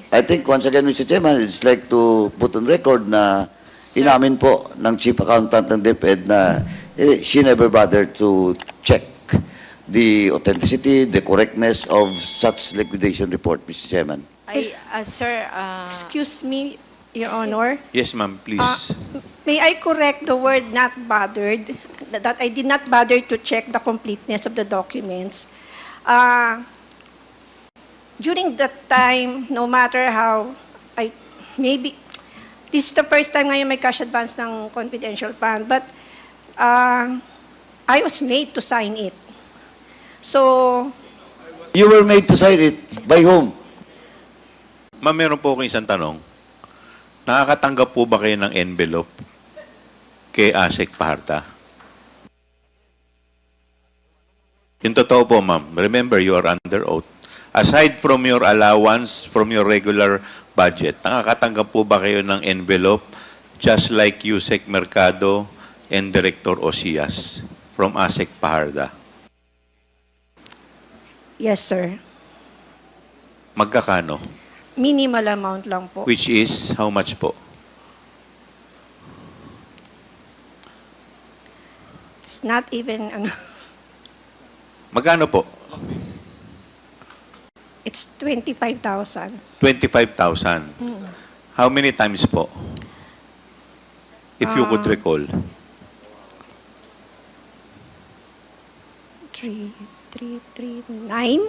I think once again, Mr. Chairman, it's like to put on record na inamin po ng Chief Accountant ng DepEd na she never bothered to check the authenticity, the correctness of such liquidation report, Mr. Chairman. Sir, excuse me, Your Honor. Yes, ma'am, please. May I correct the word not bothered, that I did not bother to check the completeness of the documents. During that time, no matter how, maybe, this is the first time ngayon may cash advance ng confidential fund, but I was made to sign it. So, You were made to sign it. By whom? Ma'am, meron po akong isang tanong. Nakakatanggap po ba kayo ng envelope kay Asek Paharta? Yung totoo po, ma'am. Remember, you are under oath. Aside from your allowance, from your regular budget, nakakatanggap po ba kayo ng envelope just like Yusek Mercado and Director Osias from Asek Paharta? yes, sir. Magkakano? Minimal amount lang po. Which is, how much po? It's not even, Magkano po? it's 25,000. 25,000. How many times po? If you could recall. 9?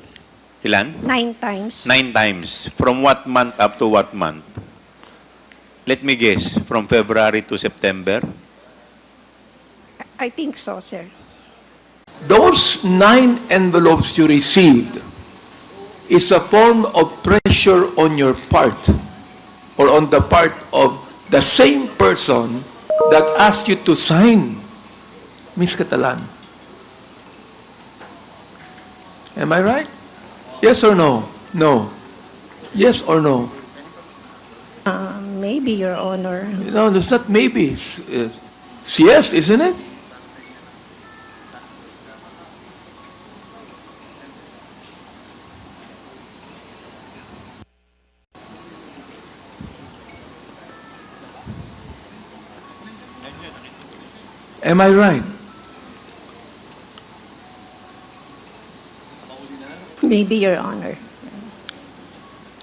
Ilan? 9 times. 9 times. From what month up to what month? Let me guess. From February to September? I think so, sir. Those 9 envelopes you received is a form of pressure on your part or on the part of the same person that asked you to sign. Miss Catalan. Am I right? Yes or no? No. Yes or no? Maybe, Your Honor. No, it's not maybe. It's yes, isn't it? Am I right? Maybe, Your Honor.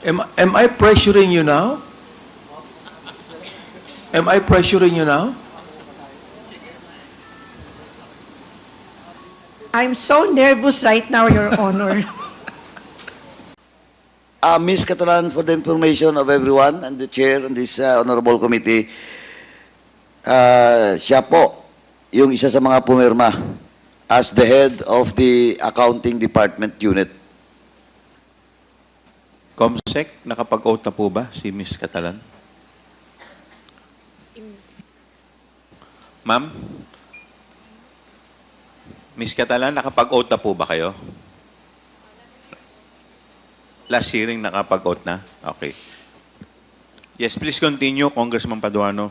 Am I pressuring you now? Am I pressuring you now? I'm so nervous right now, Your Honor. Ms. Catalan, for the information of everyone and the chair on this honorable committee, siya po yung isa sa mga pumirma as the head of the accounting department unit. Comsec, nakapag-oath na po ba si Miss Catalan? Ma'am? Miss Catalan, nakapag-oath na po ba kayo? Last hearing, nakapag-oath na? Okay. Yes, please continue, Congressman Paduano.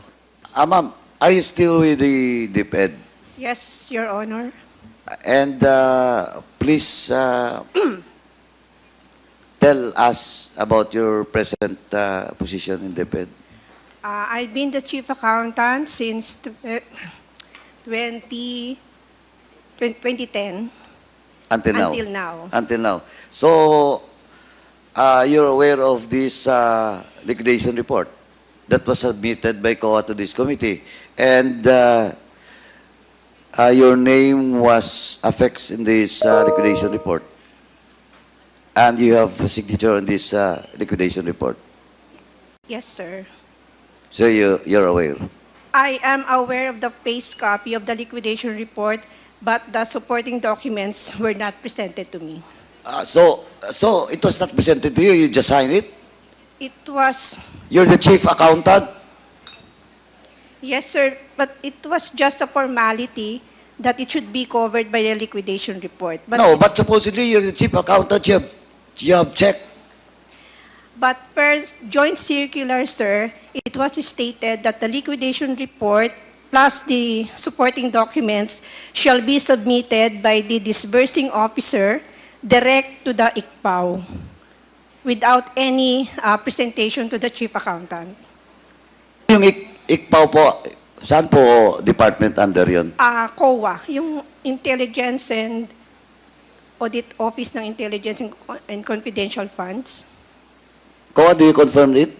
Ma'am, are you still with the DepEd? Yes, Your Honor. And please tell us about your present position in DepEd. I've been the chief accountant since 2010 Until now? until now. Until now. So, you're aware of this liquidation report that was submitted by COA to this committee. And your name was affixed in this liquidation report. And you have a signature on this liquidation report. Yes, sir. So you're aware. I am aware of the face copy of the liquidation report, but the supporting documents were not presented to me. So it was not presented to you, you just signed it? It was, You're the chief accountant? yes, sir, but it was just a formality that it should be covered by the liquidation report. But No, but supposedly you're the chief accountant, you have checked. But per joint circular, sir, it was stated that the liquidation report plus the supporting documents shall be submitted by the disbursing officer direct to the ICPAO. without any presentation to the Chief Accountant. Yung ICPAW po, saan po department under yun? COA, yung Intelligence and Audit Office ng Intelligence and Confidential Funds. COA, do you confirm it?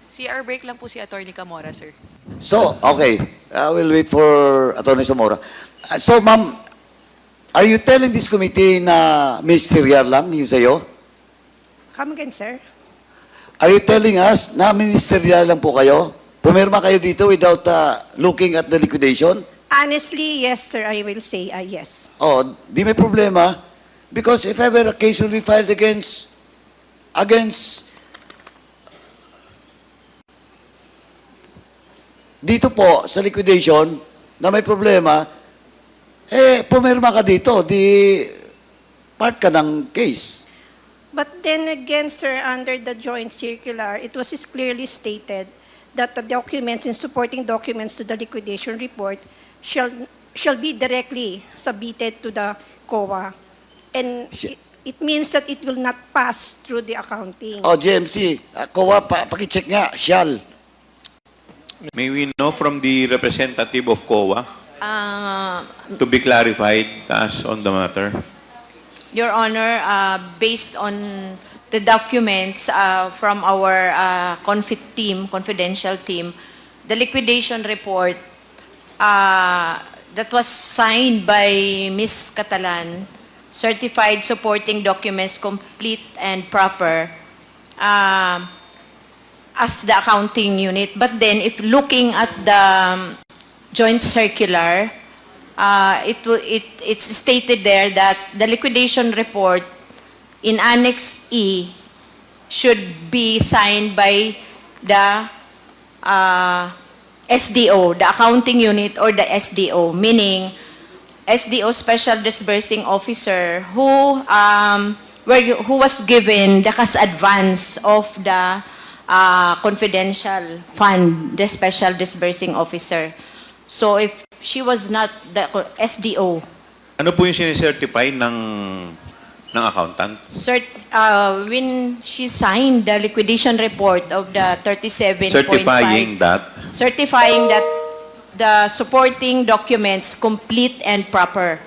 CR break lang po si Attorney Camora, sir. So, okay. I will wait for Atty. Zamora. So, ma'am, are you telling this committee na ministerial lang yung sa'yo? Come again, sir. Are you telling us na ministerial lang po kayo? Pumirma kayo dito without looking at the liquidation? Honestly, yes, sir. I will say yes. Oh, di may problema. Because if ever a case will be filed against dito po sa liquidation na may problema, pumirma ka dito, di part ka ng case. But then again, sir, under the joint circular, it was clearly stated that the documents and supporting documents to the liquidation report shall be directly submitted to the COA. And it means that it will not pass through the accounting. Oh, GMC, COA, pakicheck nga, shall. May we know from the representative of COA to be clarified as on the matter? Your Honor, based on the documents from our confidential team, the liquidation report that was signed by Ms. Catalan, certified supporting documents complete and proper, as the accounting unit. But then, if looking at the joint circular, it's stated there that the liquidation report in Annex E should be signed by the SDO, the accounting unit, or the SDO, meaning SDO Special Disbursing Officer who was given the cash advance of the confidential fund, the Special Disbursing Officer. So if she was not the SDO, Ano po yung sinicertify ng accountant? when she signed the liquidation report of the 37.5, Certifying that? certifying that the supporting documents complete and proper.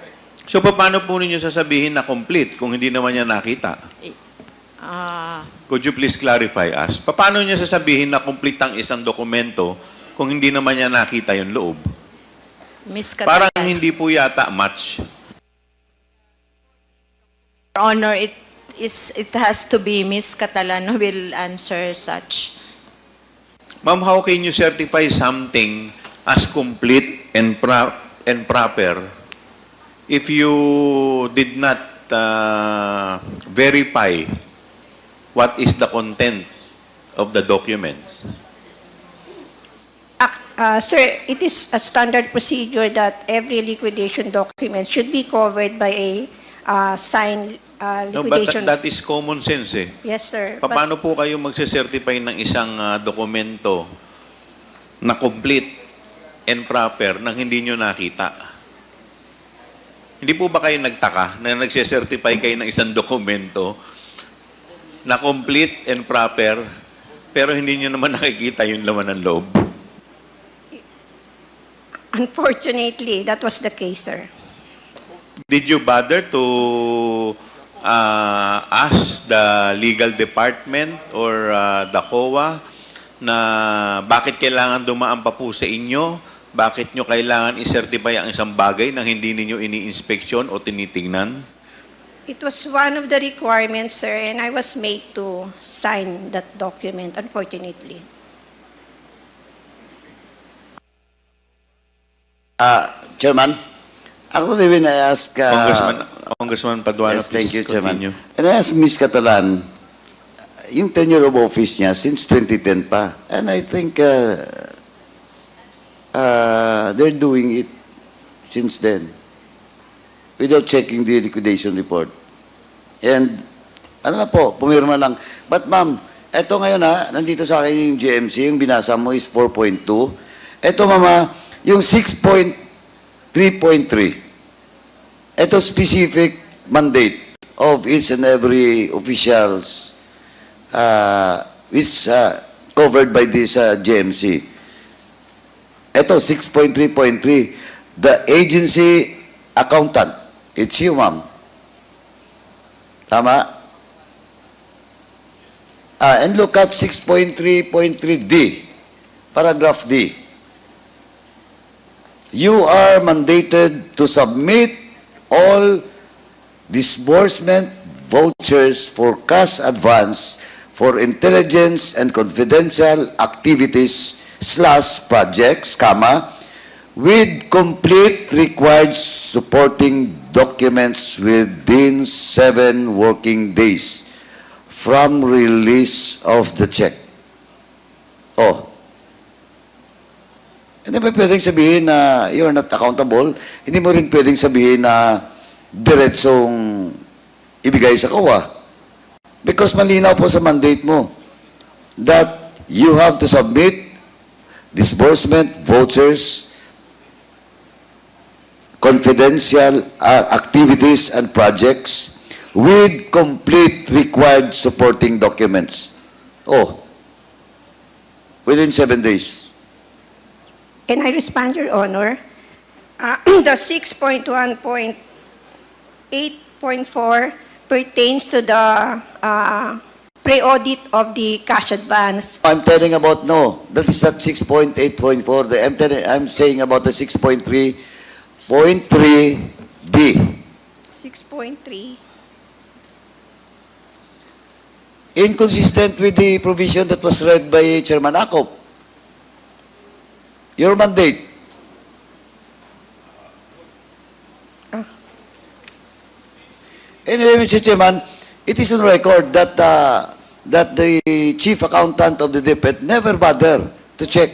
So, paano po ninyo sasabihin na complete kung hindi naman niya nakita? Could you please clarify us? Paano niya sasabihin na complete ang isang dokumento kung hindi naman niya nakita yung loob? Ms. Catalan. Parang hindi po yata match. Your Honor, it has to be Ms. Catalan who will answer such. Ma'am, how can you certify something as complete and proper if you did not verify what is the content of the documents? Sir, it is a standard procedure that every liquidation document should be covered by a signed No, but liquidation. that is common sense eh. Yes, sir. Paano po kayo magse-certify ng isang dokumento na complete and proper nang hindi nyo nakita? Hindi po ba kayo nagtaka na nagse-certify kayo ng isang dokumento na complete and proper pero hindi nyo naman nakikita yung laman ng loob? Unfortunately, that was the case, sir. Did you bother to ask the legal department or the COA na bakit kailangan dumaan pa po sa inyo? Bakit nyo kailangan i-certify ang isang bagay na hindi ninyo ini-inspeksyon o tinitingnan? It was one of the requirements, sir, and I was made to sign that document, unfortunately. Chairman, ako rin I ask... Congressman Paduano, yes, thank you, please Chairman. continue. And I asked Ms. Catalan, yung tenure of office niya since 2010 pa. And I think they're doing it since then without checking the liquidation report. And ano na po, pumirma lang. But ma'am, eto ngayon nandito sa akin yung GMC, yung binasa mo is 4.2. Eto mama, yung 6.3.3. Eto specific mandate. of each and every officials is covered by this GMC. Ito, 6.3.3, the agency accountant. It's you, ma'am. Tama? And look at 6.3.3D, paragraph D. You are mandated to submit all disbursement vouchers for cash advance for intelligence and confidential activities / projects, with complete required supporting documents within 7 working days from release of the check. Oh. Hindi mo pwedeng sabihin na you're not accountable. Hindi mo rin pwedeng sabihin na diretsong ibigay sa COA. Because malinaw po sa mandate mo that you have to submit disbursement vouchers, confidential activities and projects with complete required supporting documents. Oh, within 7 days. Can I respond, Your Honor? The 6.1.8.4 pertains to the pre-audit of the cash advance. I'm telling about, no, that is not 6.8.4. I'm saying about the 6.3.3B. 6.3. Inconsistent with the provision that was read by Chairman Akop. Your mandate. Anyway, Mr. Chairman, it is on record that that the chief accountant of the DepEd never bothered to check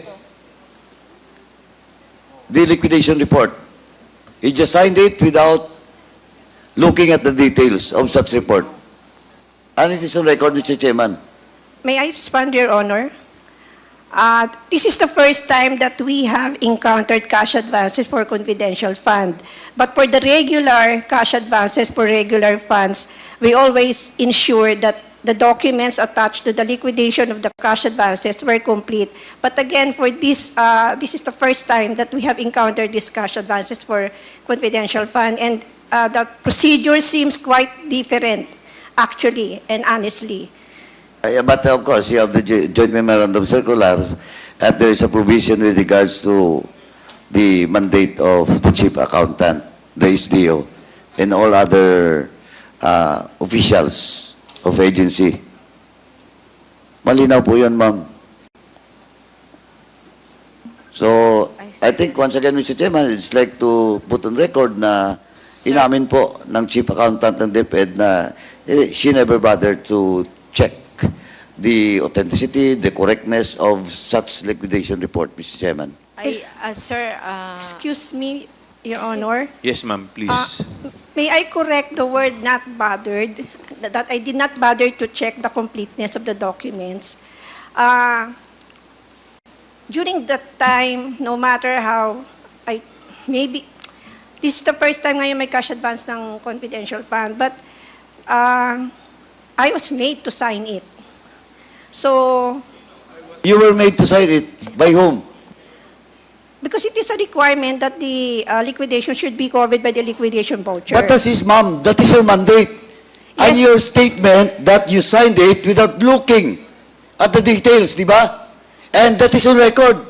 the liquidation report. He just signed it without looking at the details of such report. And it is on record, Mr. Chairman. May I respond, Your Honor? This is the first time that we have encountered cash advances for confidential fund. But for the regular cash advances for regular funds, we always ensure that the documents attached to the liquidation of the cash advances were complete. But again, for this, this is the first time that we have encountered these cash advances for confidential fund. And the procedure seems quite different, actually, and honestly. But of course, you have the joint memorandum circular, and there is a provision with regards to the mandate of the chief accountant, the SDO, and all other officials of agency. Malinaw po yun, ma'am. So, I think once again, Mr. Chairman, it's like to put on record na inamin po ng chief accountant ng DepEd na she never bothered to check the authenticity, the correctness of such liquidation report, Mr. Chairman. Sir, Excuse me, Your Honor. Yes, ma'am, please. May I correct the word not bothered, that I did not bother to check the completeness of the documents. During that time, no matter how, maybe, this is the first time ngayon may cash advance ng confidential fund, but I was made to sign it. So, You were made to sign it. By whom? because it is a requirement that the liquidation should be covered by the liquidation voucher. What does this, ma'am? That is your mandate. And Yes. your statement that you signed it without looking at the details, di ba? And that is on record.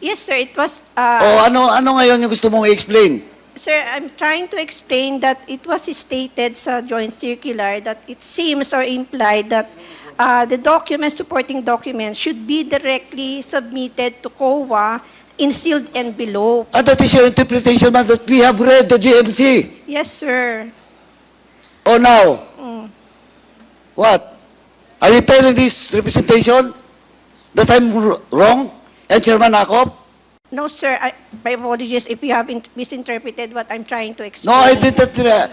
Yes, sir, it was... O ano ngayon yung gusto mong i-explain? Sir, I'm trying to explain that it was stated sa joint circular that it seems or implied that the documents, supporting documents, should be directly submitted to COA in sealed envelope. And that is your interpretation, ma'am, that we have read the GMC. Yes, sir. O now? What? Are you telling this representation that I'm wrong? And Chairman Akop? No, sir. My apologies if you have misinterpreted what I'm trying to explain. No, I did not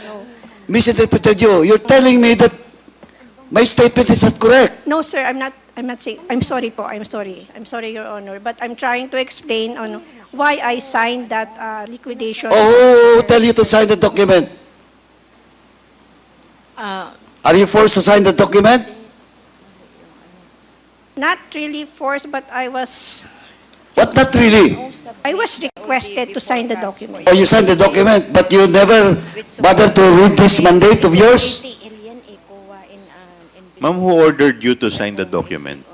misinterpreted you. You're telling me that my statement is not correct. No, sir. I'm not saying. I'm sorry po. I'm sorry. I'm sorry, Your Honor. But I'm trying to explain on why I signed that liquidation. Oh, who tell you to sign the document? Are you forced to sign the document? Not really forced, but I was What, not really? requested to sign the document. Oh, you signed the document, but you never bothered to read this mandate of yours? Ma'am, who ordered you to sign the document?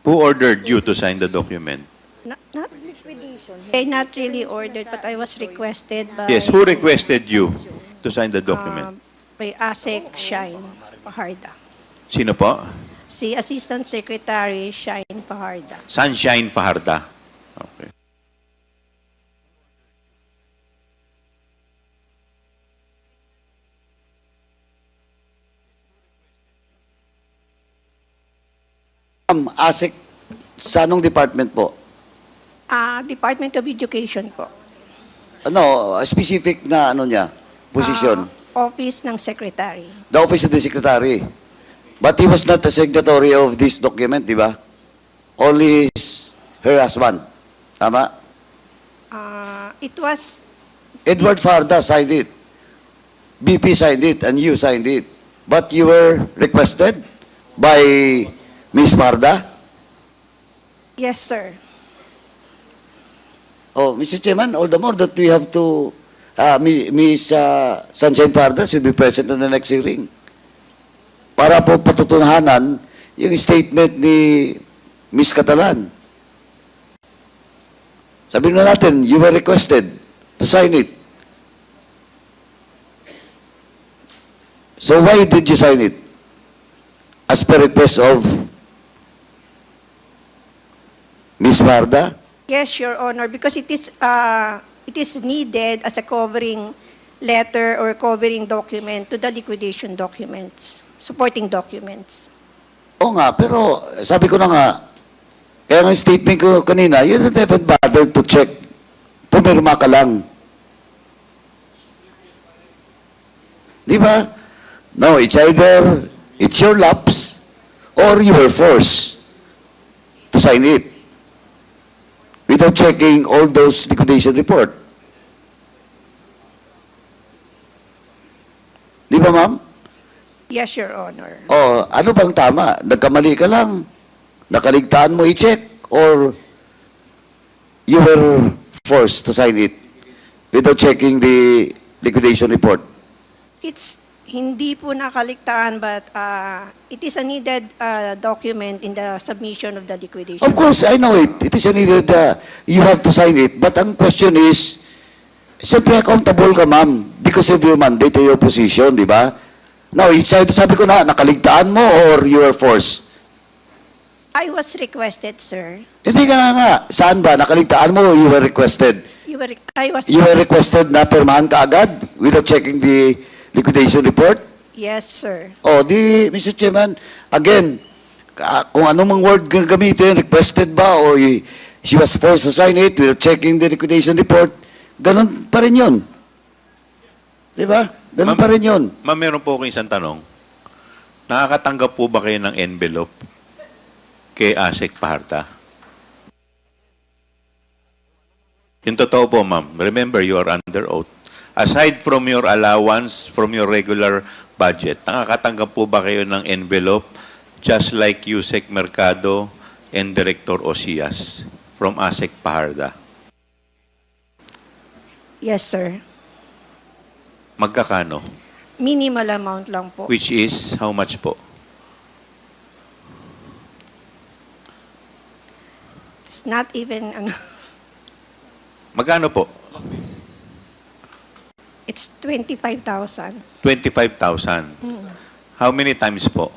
Who ordered you to sign the document? Not really ordered, but I was requested by... Yes, who requested you to sign the document? By ASEC Shine Paharda. Sino po? Si Assistant Secretary Shine Paharda. Sunshine Fajarda. Okay. ASIC, sa anong department po? Department of Education po. Ano, specific na ano niya, position? Office ng Secretary. The office of the secretary. But he was not the signatory of this document, di ba? Only her husband. Tama? It was... Edward Farda signed it. BP signed it, and you signed it. But you were requested by Ms. Farda? Yes, sir. Oh, Mr. Chairman, all the more that we have to, Ms. Sunshine Farda should be present in the next hearing. Para po patutunahanan yung statement ni Ms. Catalan. Sabihin na natin, you were requested to sign it. So why did you sign it? As per request of Ms. Farda? Yes, Your Honor, because it is needed as a covering letter or covering document to the liquidation documents, supporting documents. Oo nga, pero sabi ko na nga, kaya nga statement ko kanina, you don't even bother to check. Pumirma ka lang. Di ba? No, it's either it's your lapse or you were forced to sign it without checking all those liquidation report. Di ba, ma'am? Yes, Your Honor. O, ano bang tama? Nagkamali ka lang? Nakaligtaan mo i-check? Or you were forced to sign it without checking the liquidation report? It's hindi po nakaligtaan, but it is a needed document in the submission of the liquidation. Of course, I know it. It is needed, you have to sign it. But ang question is, siyempre accountable ka, ma'am, because of your mandate and your position, di ba? Now, sabi ko na, nakaligtaan mo or you were forced? I was requested, sir. Hindi nga. Saan ba? Nakaligtaan mo or you were requested? You were requested na pirmahan ka agad without checking the liquidation report? Yes, sir. O, Mr. Chairman, again, kung anong word gagamitin, requested ba o she was forced to sign it without checking the liquidation report, ganun pa rin yun. Di ba? Ganun pa rin yun. Ma'am, meron po akong isang tanong. Nakakatanggap po ba kayo ng envelope kay ASEC Paharda? Yung totoo po, ma'am. Remember, you are under oath. Aside from your allowance, from your regular budget, nakakatanggap po ba kayo ng envelope just like Yusek Mercado and Director Osias from ASEC Paharda? Yes, sir. Magkakano? Minimal amount lang po. Which is, how much po? It's not even, Magkano po? it's 25,000. 25,000. How many times po?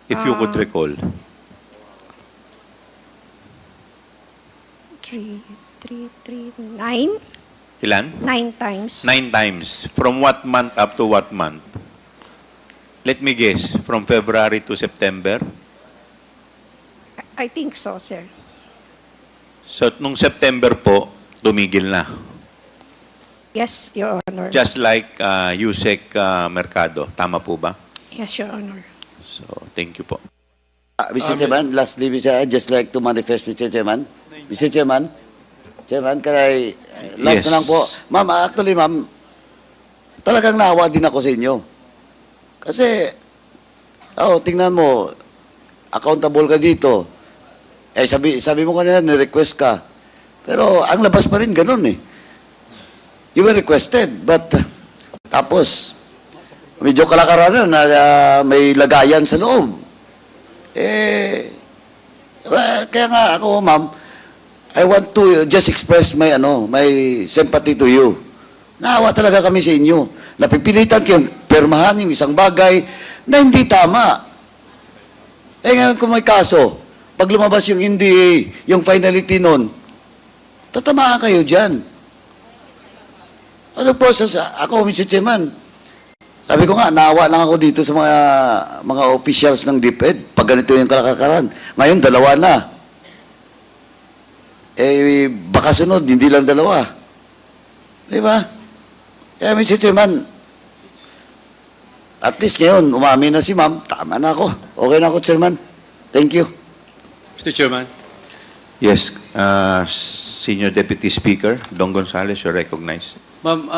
If you could recall. 9? Ilan? 9 times. 9 times. From what month up to what month? Let me guess. From February to September? I think so, sir. So, nung September po, tumigil na. Yes, Your Honor. Just like Yusek Mercado. Tama po ba? Yes, Your Honor. So, thank you po. Mr. Chairman, lastly, I'd just like to manifest, Mr. Chairman. Mr. Chairman, Chairman, kaya last Yes. na lang po. Ma'am, actually, ma'am, talagang naawa din ako sa inyo. Kasi, tingnan mo, accountable ka dito. Sabi mo kanina, ni-request ka. Pero ang labas pa rin ganun eh. You were requested, but tapos, medyo kalakaran na may lagayan sa loob. Kaya nga ako, ma'am, I want to just express my sympathy to you. Naawa talaga kami sa inyo. Napipilitan kayong permahan yung isang bagay na hindi tama. Ngayon kung may kaso, pag lumabas yung NDA, yung finality nun, tatamaan kayo dyan. Ano process? Ako, Mr. Chairman, sabi ko nga, naawa lang ako dito sa mga officials ng DepEd. Pag ganito yung kalakaran. Ngayon, dalawa na. Baka sunod, hindi lang dalawa. Di ba? Kaya, Mr. Chairman, at least ngayon, umamin na si ma'am, tama na ako. Okay na ako, Chairman. Thank you. Mr. Chairman. Yes, Senior Deputy Speaker, Don Gonzales, you're recognized. Ma'am,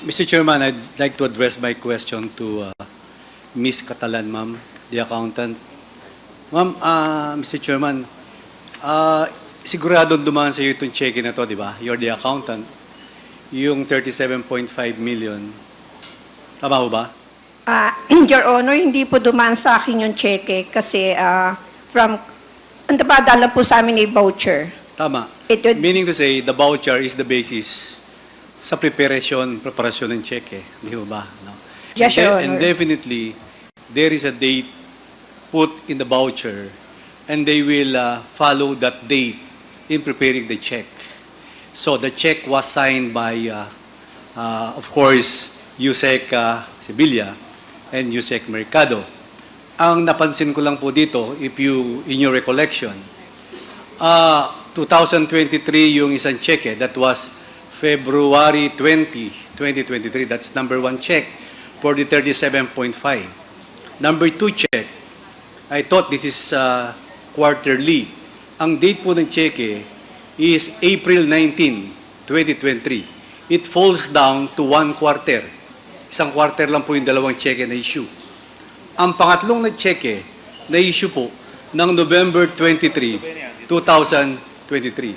Mr. Chairman, I'd like to address my question to Ms. Catalan, ma'am, the accountant. Ma'am, Mr. Chairman, siguradong dumaan sa iyo itong cheque na to, di ba? You're the accountant. Yung 37.5 million. Tama ho ba? Your Honor, hindi po dumaan sa akin yung cheque kasi ang napadala po sa amin ay voucher. Tama. It would- Meaning to say, the voucher is the basis sa preparasyon ng cheque. Di ho ba? No. Yes, Your And Honor. definitely, there is a date put in the voucher and they will follow that date in preparing the check. So the check was signed by, of course, Yusek Sibilia and Yusek Mercado. Ang napansin ko lang po dito, in your recollection, 2023 yung isang check, that was February 20, 2023. That's number 1 check for the 37.5. Number 2 check, I thought this is quarterly. Ang date po ng check is April 19, 2023. It falls down to 1 quarter. Isang quarter lang po yung dalawang check na issue. Ang pangatlong na check na issue po ng November 23, 2023.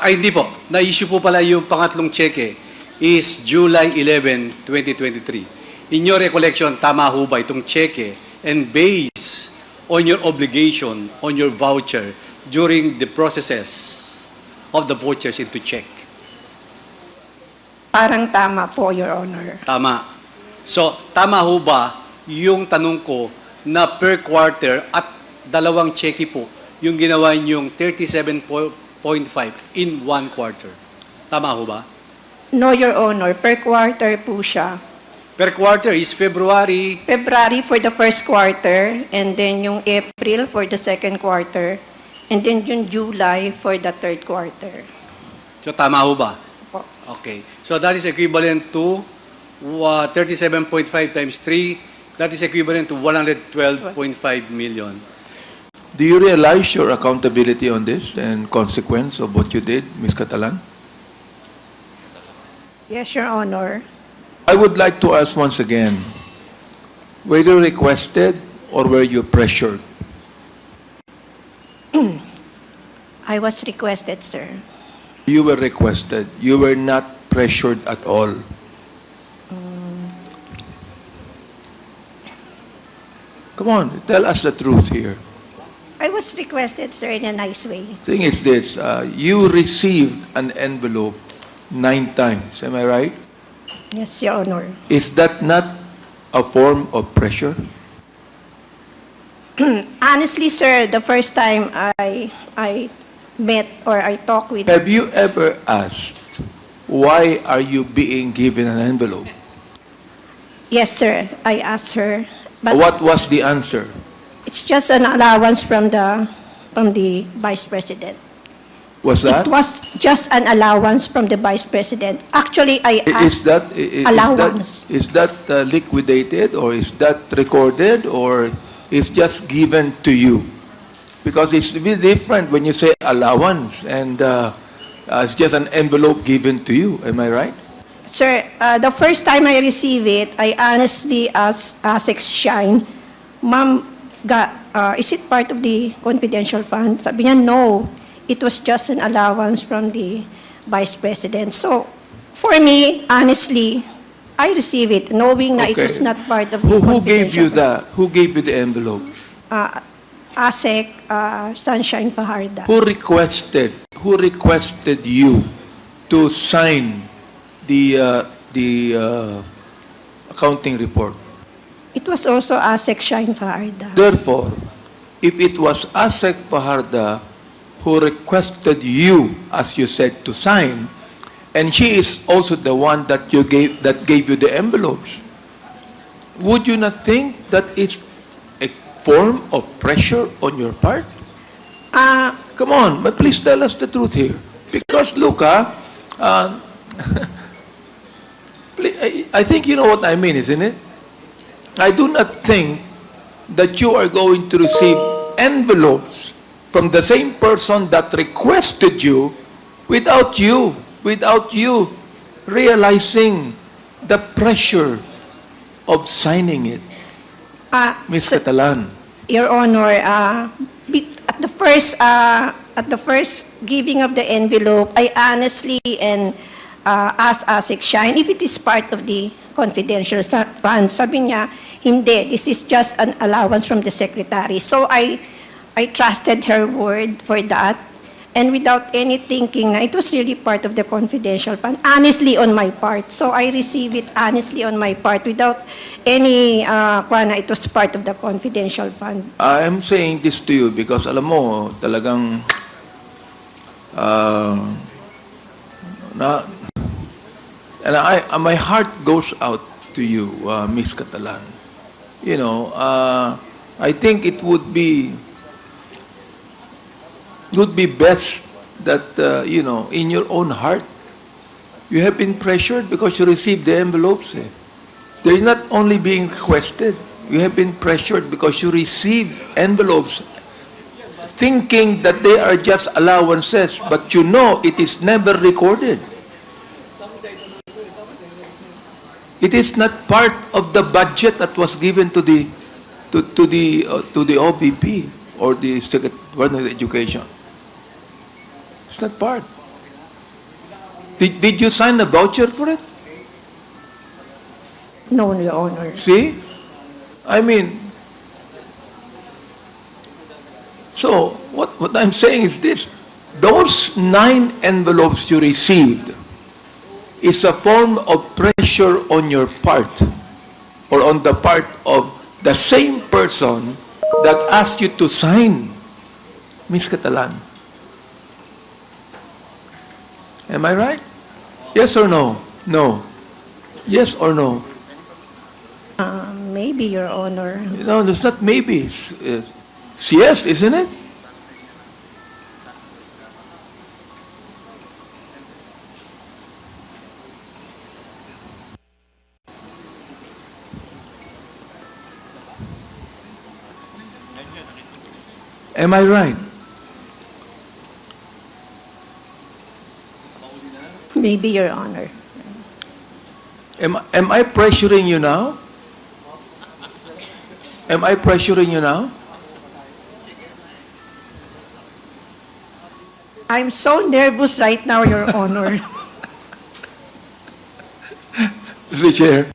Hindi po, na-issue po pala yung pangatlong cheque is July 11, 2023. In your recollection, tama ho ba itong cheque and based on your obligation, on your voucher during the processes of the vouchers into check? Parang tama po, Your Honor. Tama. So, tama ho ba yung tanong ko na per quarter at dalawang cheque po yung ginawa niyong 37.5 in 1 quarter? Tama ho ba? No, Your Honor. Per quarter po siya. Per quarter is February. February for the first quarter, and then yung April for the second quarter, and then yung July for the third quarter. So, tama ho ba? Po. Okay. So, that is equivalent to 37.5 times 3. That is equivalent to 112.5 million. Do you realize your accountability on this and consequence of what you did, Ms. Catalan? Yes, Your Honor. I would like to ask once again, were you requested or were you pressured? I was requested, sir. You were requested. You were not pressured at all. Come on, tell us the truth here. I was requested, sir, in a nice way. Thing is this, you received an envelope 9 times, am I right? Yes, Your Honor. Is that not a form of pressure? Honestly, sir, the first time I met or I talked with... Have you ever asked, why are you being given an envelope? Yes, sir, I asked her. But What was the answer? it's just an allowance from the Vice President. Was that? It was just an allowance from the Vice President. Actually, I Is asked allowance. Is that liquidated or is that recorded or is just given to you? Because it's a bit different when you say allowance and It's just an envelope given to you. Am I right? Sir, the first time I received it, I honestly asked Shine, Ma'am, is it part of the confidential fund? Sabi niya, no. It was just an allowance from the Vice President. So, for me, honestly, I received it knowing na it Okay. was not part of the Who gave you confidential Who gave you the envelope? fund. ASEC, Sunshine Fajarda. Who requested you to sign the accounting report? It was also ASEC Shine Fajarda. Therefore, if it was ASEC Fajarda who requested you, as you said, to sign, and she is also the one that gave you the envelopes, would you not think that it's a form of pressure on your part? Come on, but please tell us the truth here. Because look, I think you know what I mean, isn't it? I do not think that you are going to receive envelopes from the same person that requested you without you realizing the pressure of signing it. Ms. Catalan. Your Honor, at the first giving of the envelope, I honestly asked ASEC Shine if it is part of the confidential fund. Sabi niya, hindi, this is just an allowance from the secretary. So I trusted her word for that. And without any thinking na it was really part of the confidential fund, honestly on my part. So I received it honestly on my part without any, it was part of the confidential fund. I am saying this to you because alam mo, talagang my heart goes out to you, Miss Catalan. You know, I think it would be best that, in your own heart, you have been pressured because you received the envelopes. They're not only being requested. You have been pressured because you received envelopes thinking that they are just allowances, but you know it is never recorded. It is not part of the budget that was given to the OVP or the Secretary of Education. It's not part. Did you sign a voucher for it? No, Your Honor. See? I mean, so what I'm saying is this. Those 9 envelopes you received is a form of pressure on your part or on the part of the same person that asked you to sign. Miss Catalan. Am I right? Yes or no? No. Yes or no? Maybe, Your Honor. No, it's not maybe. It's yes, isn't it? Am I right? Maybe, Your Honor. Am I pressuring you now? Am I pressuring you now? I'm so nervous right now, Your Honor. Mr. Chair,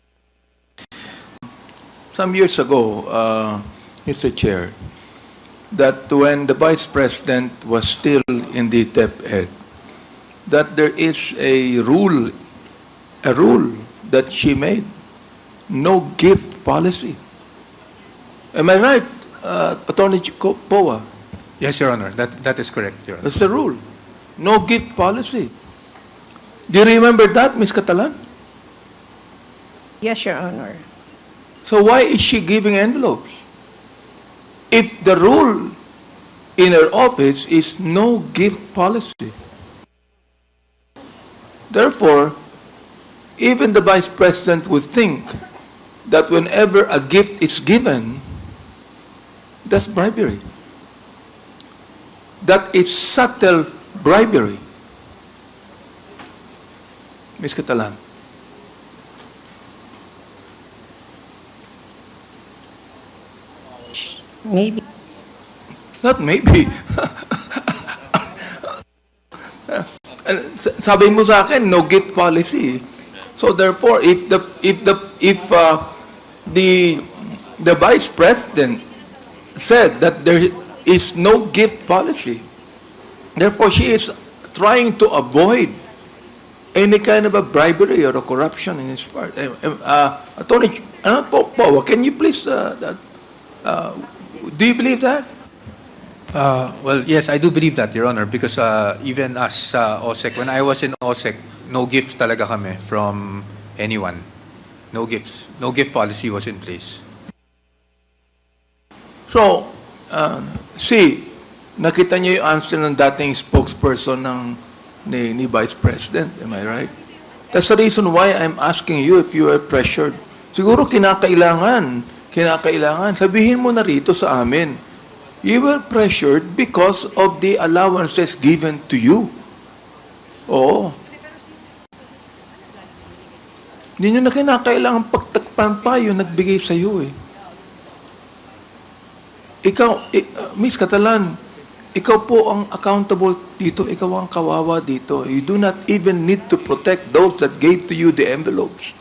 some years ago, Mr. Chair, that when the Vice President was still in the DepEd, that there is a rule that she made, no gift policy. Am I right, Attorney Poa? Yes, Your Honor. That is correct, Your Honor. That's the rule. No gift policy. Do you remember that, Ms. Catalan? Yes, Your Honor. So why is she giving envelopes? If the rule in her office is no gift policy. Therefore, even the Vice President would think that whenever a gift is given, that's bribery. That is subtle bribery. Ms. Catalan? Maybe. Not maybe. Sabi mo sa akin, no gift policy. So therefore, if the Vice President said that there is no gift policy, therefore she is trying to avoid any kind of a bribery or a corruption in his part. Attorney, can you please, do you believe that? Well, yes, I do believe that, Your Honor, because even as OSEC, when I was in OSEC, no gifts talaga kami from anyone. No gifts. No gift policy was in place. So, nakita niyo yung answer ng dating spokesperson ni Vice President, am I right? That's the reason why I'm asking you if you are pressured. Siguro kinakailangan, sabihin mo na rito sa amin, you were pressured because of the allowances given to you. Oo. Hindi nyo na kinakailangan pagtakpan pa yung nagbigay sa iyo eh. Ikaw, Miss Catalan, ikaw po ang accountable dito, ikaw ang kawawa dito. You do not even need to protect those that gave to you the envelopes.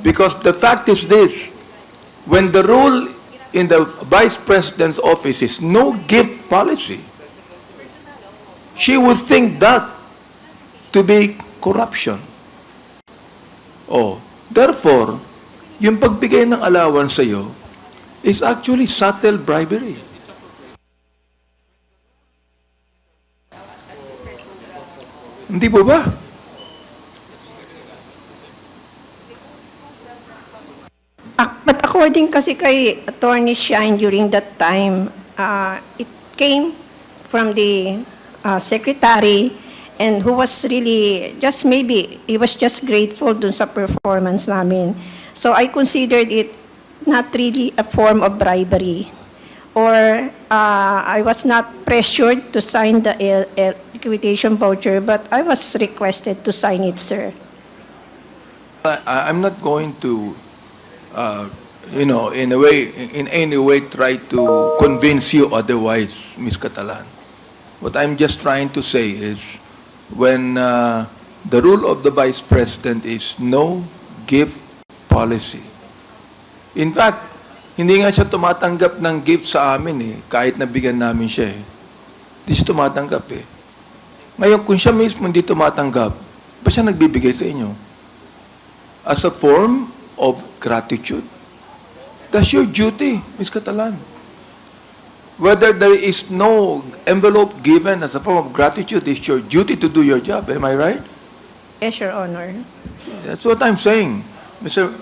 Because the fact is this, when the rule in the Vice President's office is no gift policy, she would think that to be corruption. Oh, therefore, yung pagbigay ng allowance sa iyo is actually subtle bribery. Hindi po ba? But according kasi kay Attorney Shine during that time, it came from the secretary and who was really just maybe, he was just grateful dun sa performance namin. So I considered it not really a form of bribery, or I was not pressured to sign the liquidation voucher, but I was requested to sign it, sir. I'm not going to, in any way try to convince you otherwise, Ms. Catalan. What I'm just trying to say is, when the rule of the Vice President is no gift policy. In fact, hindi nga siya tumatanggap ng gift sa amin eh, kahit nabigyan namin siya eh. Hindi siya tumatanggap eh. Ngayon, kung siya mismo hindi tumatanggap, ba siya nagbibigay sa inyo? As a form of gratitude. That's your duty, Ms. Catalan. Whether there is no envelope given as a form of gratitude, it's your duty to do your job. Am I right? Yes, Your Honor. That's what I'm saying. Mr.